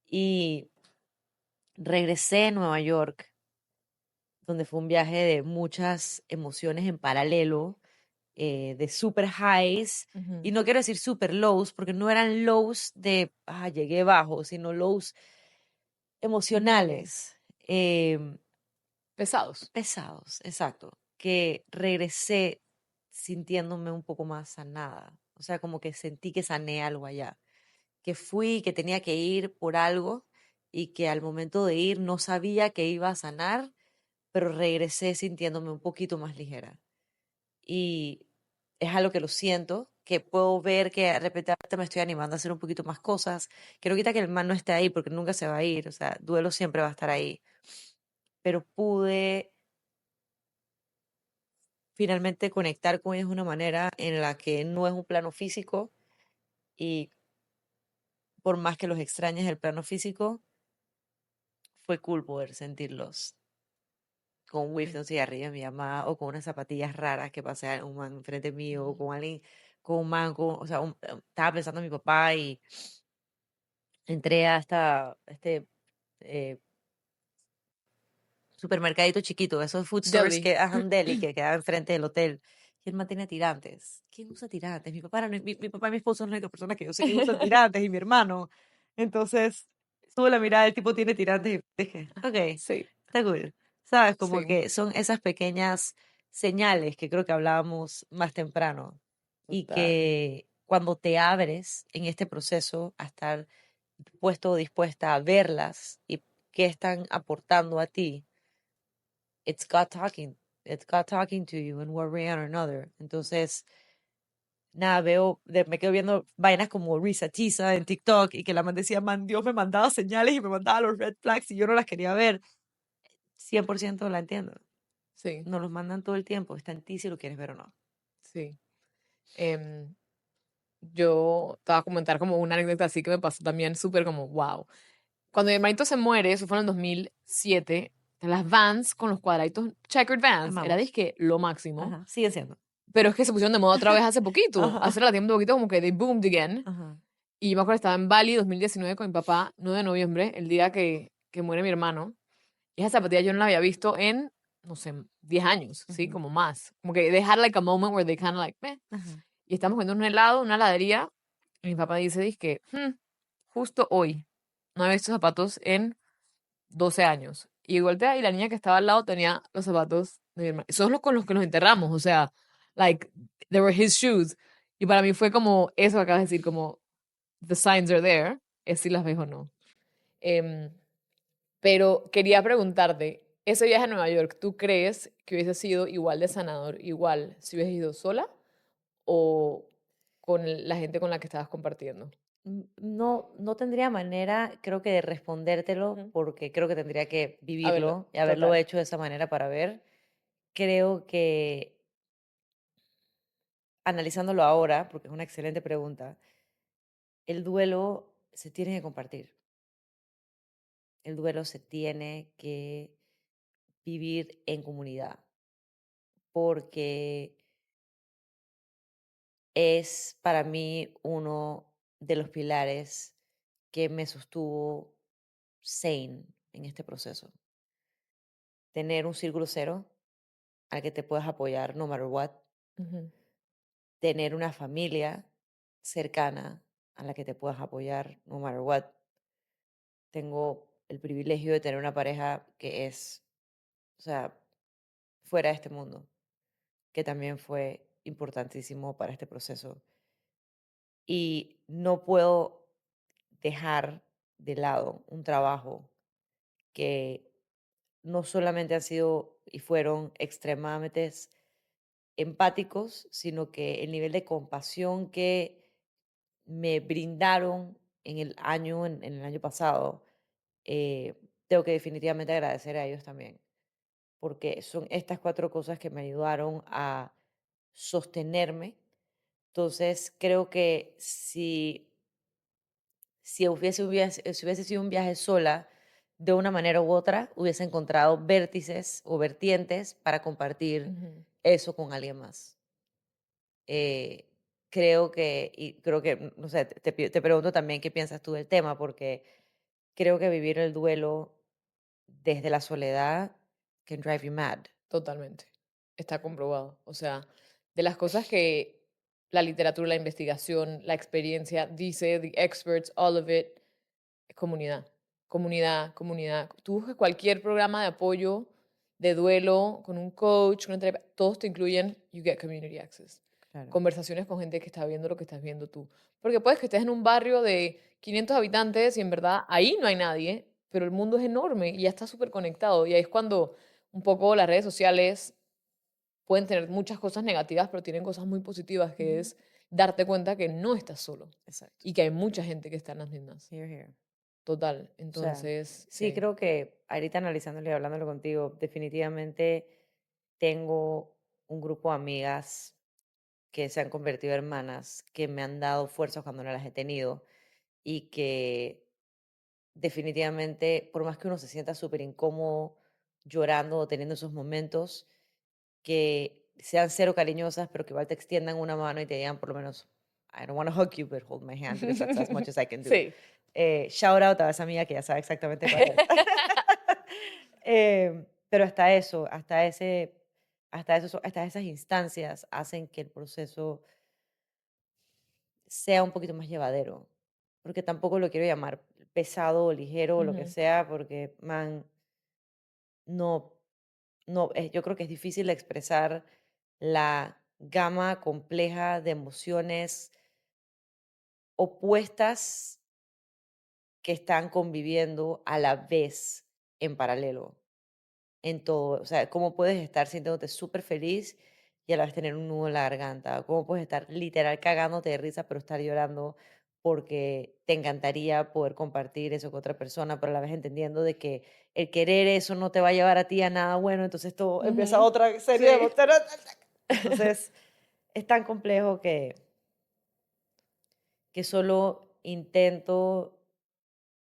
Y regresé a Nueva York, donde fue un viaje de muchas emociones en paralelo, de super highs, y ujú. no quiero decir super lows, porque no eran lows de, llegué bajo, sino lows Mm, emocionales. pesados. Pesados, exacto, que regresé sintiéndome un poco más sanada. O sea, como que sentí que sané algo allá, que fui, que tenía que ir por algo y que al momento de ir no sabía que iba a sanar, pero regresé sintiéndome un poquito más ligera. Y es algo que lo siento, que puedo ver que de repente ahorita me estoy animando a hacer un poquito más cosas, que no quita que el mal no esté ahí porque nunca se va a ir, o sea, duelo siempre va a estar ahí, pero pude finalmente conectar con ellos de una manera en la que no es un plano físico y por más que los extrañes el plano físico, fue cool poder sentirlos con un whiff de Sí. un cigarrillo en mi mamá o con unas zapatillas raras que pasé un man enfrente mío o Ujú. con alguien, con un man, o sea, estaba pensando en mi papá y entré a este eh, supermercadito chiquito, esos food stores Deli. que hacen deli que quedaba enfrente del hotel. Y él mantiene tirantes. ¿Quién usa tirantes? Mi papá, mi papá y mi esposo son las únicas personas que yo sé que usan tirantes y mi hermano. Entonces, tuve la mirada, el tipo tiene tirantes y dije, ok, Sí, está cool. ¿Sabes? Como sí, que son esas pequeñas señales que creo que hablábamos más temprano y total. que cuando te abres en este proceso a estar puesto o dispuesta a verlas y qué están aportando a ti, it's God talking. It's God talking to you in one way or another. Entonces, nada, me quedo viendo vainas como Risa Tisa en TikTok y que la man decía, man, Dios me mandaba señales y me mandaba los red flags y yo no las quería ver. 100% la entiendo. Sí, Nos los mandan todo el tiempo. Está en ti si lo quieres ver o no. sí. Yo te voy a comentar como una anécdota así que me pasó también súper como, wow. Cuando mi hermanito se muere, eso fue en el 2007, las Vans con los cuadraditos checkered Vans, era Amamos. que lo máximo. Ajá, siguen siendo. Pero es que se pusieron de moda otra vez hace poquito, hace Ajá, relativamente poquito como que they boomed again. ajá, Y yo me acuerdo que estaba en Bali 2019 con mi papá, 9 de noviembre, el día que muere mi hermano. Y esa zapatilla yo no la había visto en, no sé, 10 años, ¿sí? ujú, Como más. Como que they had like a moment where they kind of like, meh. ajá, Y estamos comiendo un helado, una heladería, y mi papá dice, dizque, justo hoy, no había visto zapatos en 12 años. Y voltea y la niña que estaba al lado tenía los zapatos de mi hermano. Son los con los que nos enterramos, o sea, like, they were his shoes. Y para mí fue como eso que acabas de decir, como, the signs are there, es si las ves o no. Em, pero quería preguntarte, ese viaje a Nueva York, ¿tú crees que hubiese sido igual de sanador, igual si hubieses ido sola o con la gente con la que estabas compartiendo? No, no tendría manera, creo que de respondértelo, Ujú. porque creo que tendría que A verlo, vivirlo y haberlo total. hecho de esa manera para ver. Creo que analizándolo ahora, porque es una excelente pregunta, el duelo se tiene que compartir. El duelo se tiene que vivir en comunidad, porque es para mí uno de los pilares que me sostuvo sane en este proceso. Tener un círculo cero al que te puedas apoyar no matter what. Ujú, Tener una familia cercana a la que te puedas apoyar no matter what. Tengo el privilegio de tener una pareja que es, o sea, fuera de este mundo, que también fue importantísimo para este proceso. Y no puedo dejar de lado un trabajo que no solamente han sido y fueron extremadamente empáticos, sino que el nivel de compasión que me brindaron en el año pasado, tengo que definitivamente agradecer a ellos también, porque son estas 4 cosas que me ayudaron a sostenerme. Entonces, creo que si hubiese sido un viaje sola, de una manera u otra, hubiese encontrado vértices o vertientes para compartir Ujú. eso con alguien más. Eh, creo que, no sé, te pregunto también qué piensas tú del tema, porque creo que vivir el duelo desde la soledad can drive you mad. Totalmente. Está comprobado. O sea, de las cosas que la literatura, la investigación, la experiencia dice, the experts, all of it, es comunidad. Comunidad, comunidad. Tú buscas cualquier programa de apoyo, de duelo, con un coach, con una terapia, todos te incluyen, you get community access. Claro. Conversaciones con gente que está viendo lo que estás viendo tú. Porque puedes que estés en un barrio de 500 habitantes y en verdad ahí no hay nadie, pero el mundo es enorme y ya está súper conectado. Y ahí es cuando un poco las redes sociales pueden tener muchas cosas negativas, pero tienen cosas muy positivas, que Ujú. es darte cuenta que no estás solo Exacto. y que hay mucha gente que está en las mismas. Here, here. Total. O sea, Entonces, sí, creo que ahorita analizándolo y hablándolo contigo, definitivamente tengo un grupo de amigas que se han convertido en hermanas, que me han dado fuerzas cuando no las he tenido y que definitivamente, por más que uno se sienta súper incómodo llorando o teniendo esos momentos, que sean cero cariñosas, pero que igual te extiendan una mano y te digan por lo menos, I don't want to hug you, but hold my hand because that's as much as I can do. sí. Shout out a esa amiga que ya sabe exactamente cuál es. Pero hasta eso, hasta esas instancias hacen que el proceso sea un poquito más llevadero, porque tampoco lo quiero llamar pesado o ligero o lo que Ujú, sea, porque, man, no, no, yo creo que es difícil de expresar la gama compleja de emociones opuestas que están conviviendo a la vez en paralelo. En todo, o sea, cómo puedes estar sintiéndote súper feliz y a la vez tener un nudo en la garganta, cómo puedes estar literal cagándote de risa, pero estar llorando porque te encantaría poder compartir eso con otra persona, pero a la vez entendiendo de que el querer eso no te va a llevar a ti a nada bueno, entonces esto empieza ujú, otra serie de sí. emociones. Entonces, es tan complejo que solo intento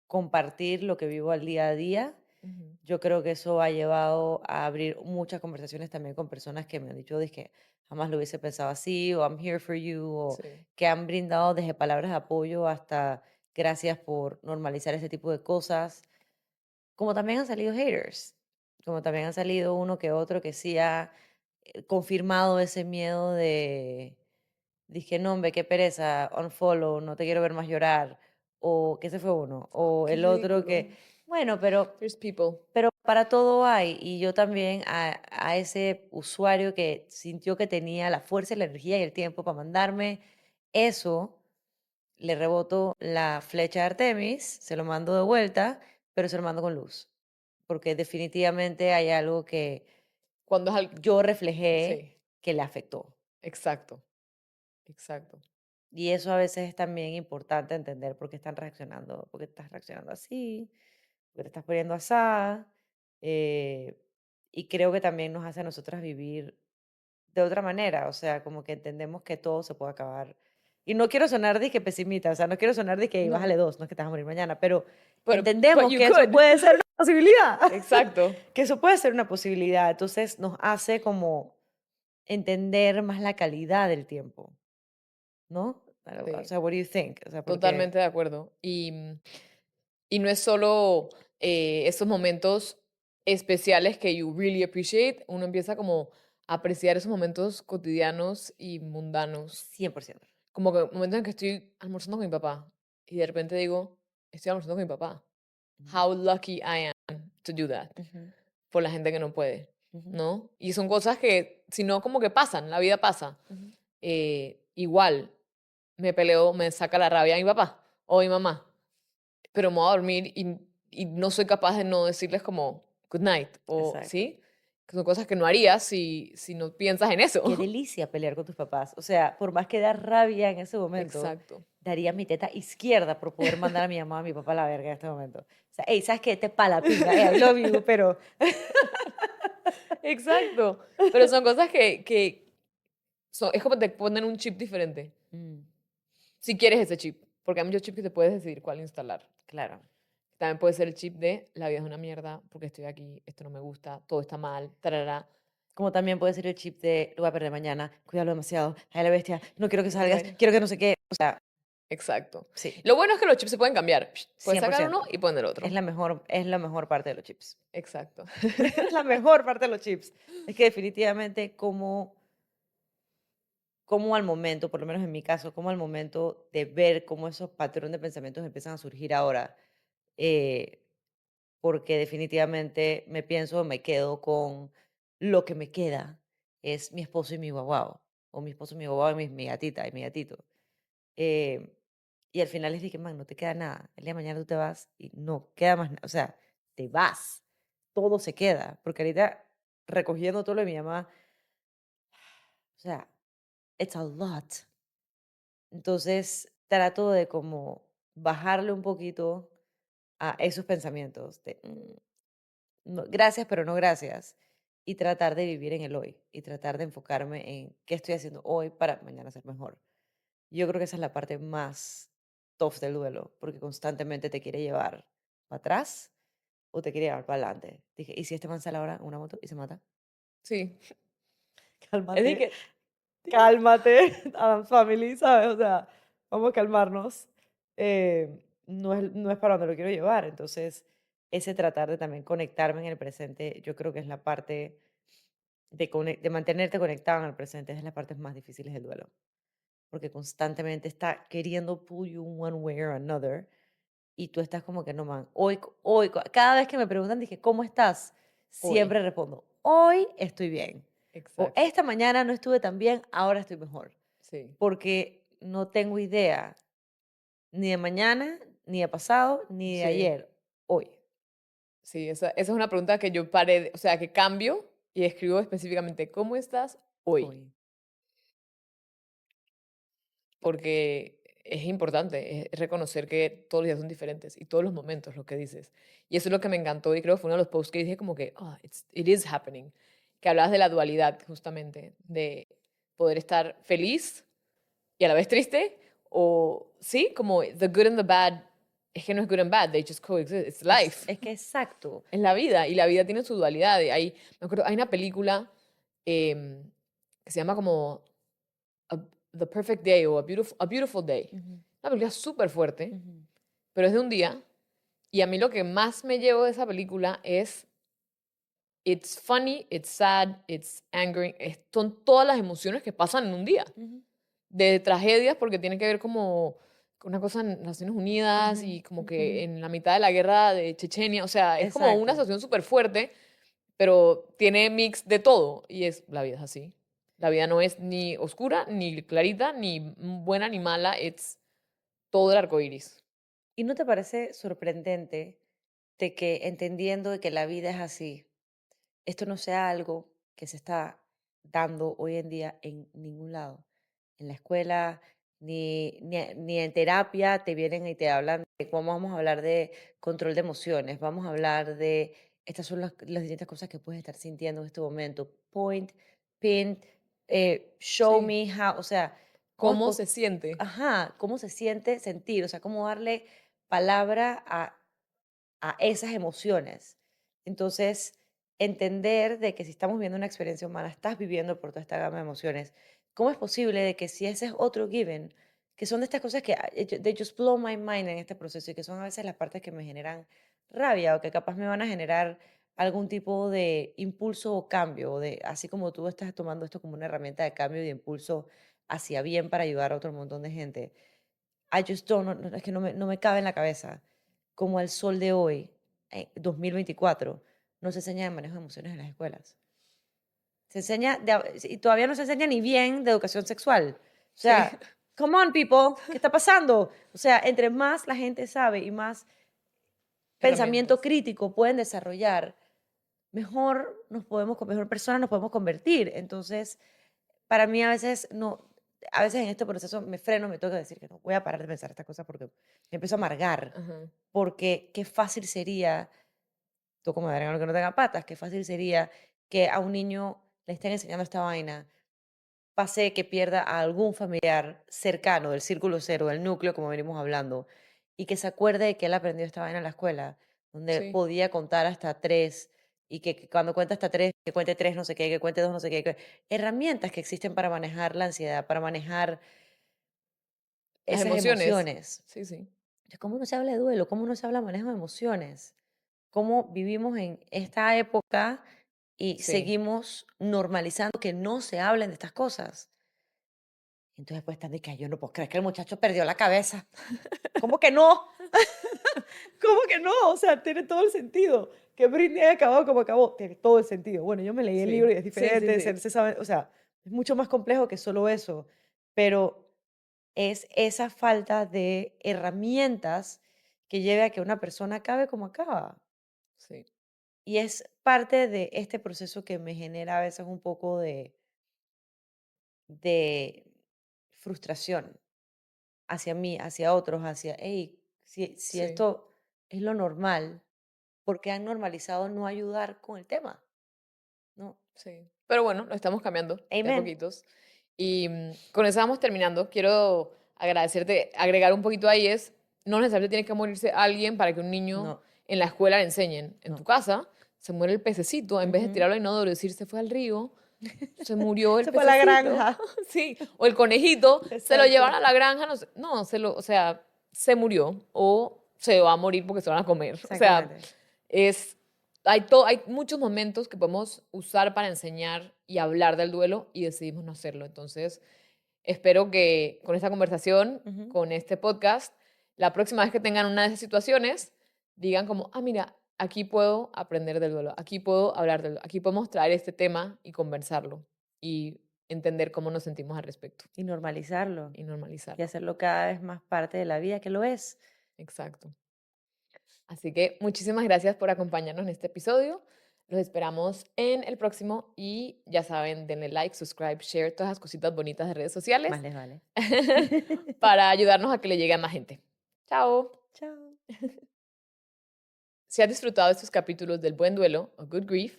compartir lo que vivo al día a día. Ujú, Yo creo que eso ha llevado a abrir muchas conversaciones también con personas que me han dicho, que jamás lo hubiese pensado así, o I'm here for you, o sí. que han brindado desde palabras de apoyo hasta gracias por normalizar ese tipo de cosas. Como también han salido haters, como también han salido uno que otro que sí ha confirmado ese miedo de, dije, no, hombre, qué pereza, unfollow, no te quiero ver más llorar, o que ese fue uno, o Qué el otro ridículo. que, bueno, There's people. pero para todo hay, y yo también a ese usuario que sintió que tenía la fuerza, la energía y el tiempo para mandarme eso, le reboto la flecha de Artemis, se lo mando de vuelta, pero se lo mando con luz, porque definitivamente hay algo que Cuando es al... yo reflejé Sí, que le afectó. exacto, exacto. Y eso a veces es también importante entender por qué están reaccionando, por qué estás reaccionando así, por qué te estás poniendo asá. eh, y creo que también nos hace a nosotras vivir de otra manera, o sea, como que entendemos que todo se puede acabar. Y no quiero sonar de que pesimista, o sea, no quiero sonar de que "Ey, No, bájale dos, no es que te vas a morir mañana", pero but entendemos you que eso could. puede ser una posibilidad, Exacto. que eso puede ser una posibilidad. Entonces nos hace como entender más la calidad del tiempo, ¿no? O Sí, sea, what do you think? O sea, porque totalmente de acuerdo. Y no es solo esos momentos especiales que you really appreciate, uno empieza como a apreciar esos momentos cotidianos y mundanos. 100%. Como que momentos en que estoy almorzando con mi papá y de repente digo, estoy almorzando con mi papá. Ujú, how lucky I am to do that ujú, por la gente que no puede, ujú, ¿no? Y son cosas que, si no, como que pasan, la vida pasa. ujú. Igual, me peleo, me saca la rabia mi papá o mi mamá, pero me voy a dormir y no soy capaz de no decirles como good night o Exacto. sí, que son cosas que no harías si no piensas en Qué eso. delicia pelear con tus papás. O sea, por más que da rabia en ese momento, Exacto. daría mi teta izquierda por poder mandar a mi mamá a mi papá a la verga en este momento. O sea, hey, ¿sabes qué? Te pala pinga, I love you, pero... Exacto. Pero son cosas que es como te ponen un chip diferente. Mm, Si quieres ese chip, porque hay muchos chips que te puedes decidir cuál instalar. claro. También puede ser el chip de la vida es una mierda, porque estoy aquí, esto no me gusta, todo está mal, tarara. Como también puede ser el chip de lo voy a perder mañana, cuídalo demasiado, ay la bestia, no quiero que No te salgas, vayas. quiero que no sé qué. O sea, Exacto. sí, Lo bueno es que los chips se pueden cambiar. Puedes sacar uno 100%. y poner otro. Es la mejor parte de los chips. Exacto. Es la mejor parte de los chips. Es que definitivamente como al momento, por lo menos en mi caso, como al momento de ver cómo esos patrones de pensamientos empiezan a surgir ahora, eh, porque definitivamente me pienso, me quedo con lo que me queda es mi esposo y mi guaguao, o mi esposo y mi guaguao y mi gatita y mi gatito. Eh, y al final les dije, man, no te queda nada. El día de mañana tú te vas y no queda más nada. O sea, te vas. Todo se queda. Porque ahorita, recogiendo todo lo de mi mamá, o sea, it's a lot. Entonces, trato de como bajarle un poquito a esos pensamientos de gracias, pero no gracias. Y tratar de vivir en el hoy y tratar de enfocarme en qué estoy haciendo hoy para mañana ser mejor. Yo creo que esa es la parte más tough del duelo, porque constantemente te quiere llevar para atrás o te quiere llevar para adelante. Dije, ¿y si este man sale ahora en una moto y se mata? Sí. Es de Cálmate, que... cálmate, Adam's Family, ¿sabes? O sea, vamos a calmarnos. No es para donde lo quiero llevar. Entonces, ese tratar de también conectarme en el presente, yo creo que es la parte de mantenerte conectado en el presente, es de las partes más difíciles del duelo. Porque constantemente está queriendo pull you one way or another. Y tú estás como que no, man. Cada vez que me preguntan, dije, ¿cómo estás? Hoy. Siempre respondo, hoy estoy bien. O Exacto. esta mañana no estuve tan bien, ahora estoy mejor. Sí. Porque no tengo idea ni de mañana, ni de pasado, ni de Sí. ayer. Hoy. Sí, esa es una pregunta que yo paré, o sea, que cambio y escribo específicamente, ¿cómo estás hoy? Hoy. Porque es importante es reconocer que todos los días son diferentes y todos los momentos, lo que dices. Y eso es lo que me encantó y creo que fue uno de los posts que dije como que, oh, it is happening, que hablabas de la dualidad justamente, de poder estar feliz y a la vez triste, o sí, como the good and the bad, es que no es good and bad, they just coexist, it's life, Es que exacto. es la vida y la vida tiene su dualidad. Y me acuerdo, hay una película em, que se llama como a- The Perfect Day o A Beautiful Day. Ujú, Una película súper fuerte, ujú, pero es de un día. Y a mí lo que más me llevo de esa película es, it's funny, it's sad, it's angry, son todas las emociones que pasan en un día. ujú, De tragedias, porque tiene que ver como con una cosa en Naciones Unidas ujú, y como ujú. que en la mitad de la guerra de Chechenia, o sea, es como una Exacto. situación súper fuerte, pero tiene mix de todo y es, la vida es así. La vida no es ni oscura, ni clarita, ni buena, ni mala, es todo el arco iris. ¿Y no te parece sorprendente de que entendiendo de que la vida es así, esto no sea algo que se está dando hoy en día en ningún lado? En la escuela, ni en terapia te vienen y te hablan de cómo vamos a hablar de control de emociones, vamos a hablar de estas son las distintas cosas que puedes estar sintiendo en este momento. Point, pin, show Sí. me how, o sea, ¿cómo es ¿Cómo se siente? ajá, cómo se siente sentir, o sea, cómo darle palabra a esas emociones. Entonces, entender de que si estamos viviendo una experiencia humana, estás viviendo por toda esta gama de emociones, ¿cómo es posible de que si ese es otro given, que son de estas cosas que they just blow my mind en este proceso y que son a veces las partes que me generan rabia o que capaz me van a generar algún tipo de impulso o cambio, o de, así como tú estás tomando esto como una herramienta de cambio y de impulso hacia bien para ayudar a otro montón de gente. I just don't, es que no me cabe en la cabeza. como al sol de hoy, 2024, no se enseña el manejo de emociones en las escuelas. Se enseña, y todavía no se enseña ni bien de educación sexual. O Sí. sea, come on, people, ¿qué está pasando? O sea, entre más la gente sabe y más pensamiento Herramientas. crítico pueden desarrollar, mejor personas nos podemos convertir. Entonces, para mí a veces no, a veces en este proceso me freno, me toca decir que no voy a parar de pensar estas cosas porque me empiezo a amargar, Ajá. porque qué fácil sería, tú como de algo que no tenga patas, qué fácil sería que a un niño le estén enseñando esta vaina, pase que pierda a algún familiar cercano del círculo cero, del núcleo, como venimos hablando, y que se acuerde de que él aprendió esta vaina en la escuela, donde Sí. podía contar hasta tres, y que cuando cuenta hasta tres, que cuente tres no sé qué, que cuente dos no sé qué, herramientas que existen para manejar la ansiedad, para manejar Las esas emociones. emociones. Sí, sí. Entonces, ¿cómo no se habla de duelo? ¿Cómo no se habla de manejo de emociones? ¿Cómo vivimos en esta época y Sí. seguimos normalizando que no se hablen de estas cosas? Entonces después están de que: "Ay, yo no puedo creer que el muchacho perdió la cabeza". ¿Cómo que no? ¿Cómo que no? O sea, tiene todo el sentido. Que Britney haya acabado como acabó, tiene todo el sentido. Bueno, yo me leí el libro Sí. y es Sí, sí, diferente, sí. se sabe, o sea, es mucho más complejo que solo eso, pero es esa falta de herramientas que lleve a que una persona acabe como acaba. Sí. Y es parte de este proceso que me genera a veces un poco de frustración hacia mí, hacia otros, hacia, hey, si Sí. esto es lo normal, ¿por qué han normalizado no ayudar con el tema? ¿No? Sí. Pero bueno, lo estamos cambiando de a Amen. poquitos. Y con eso vamos terminando. Quiero agradecerte, agregar un poquito ahí es, no necesariamente tiene que morirse alguien para que un niño No, en la escuela le enseñen. En tu no. casa se muere el pececito, en vez de Ujú. tirarlo al inodoro y decir se fue al río, se murió el Se fue a la pececito. granja. Sí, o el conejito, se lo llevaron Exacto, a la granja, no, no, o sea, se murió o se va a morir porque se van a comer. O sea, exactamente. es, hay muchos momentos que podemos usar para enseñar y hablar del duelo y decidimos no hacerlo. Entonces, espero que con esta conversación, Ujú. con este podcast, la próxima vez que tengan una de esas situaciones, digan como, ah, mira, aquí puedo aprender del duelo, aquí puedo hablar del duelo, aquí podemos traer este tema y conversarlo y entender cómo nos sentimos al respecto Y normalizarlo y y normalizarlo. hacerlo cada vez más parte de la vida, que lo es. Exacto. Así que muchísimas gracias por acompañarnos en este episodio. Los esperamos en el próximo y ya saben, denle like, subscribe, share, todas esas cositas bonitas de redes Más sociales les vale. para ayudarnos a que le llegue a más gente. Chao. Chao. Si has disfrutado de estos capítulos del Buen Duelo o Good Grief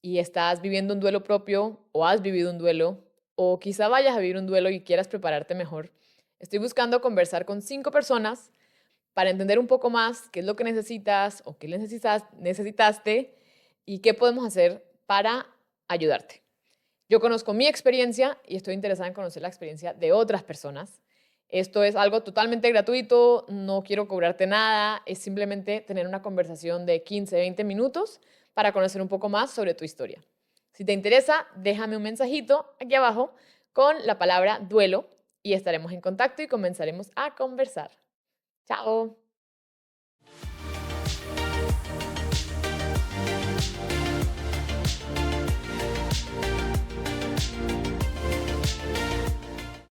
y estás viviendo un duelo propio o has vivido un duelo o quizá vayas a vivir un duelo y quieras prepararte mejor, estoy buscando conversar con 5 personas para entender un poco más qué es lo que necesitas o qué necesitaste y qué podemos hacer para ayudarte. Yo conozco mi experiencia y estoy interesada en conocer la experiencia de otras personas. Esto es algo totalmente gratuito, no quiero cobrarte nada, es simplemente tener una conversación de 15, 20 minutos para conocer un poco más sobre tu historia. Si te interesa, déjame un mensajito aquí abajo con la palabra duelo y estaremos en contacto y comenzaremos a conversar. Chao.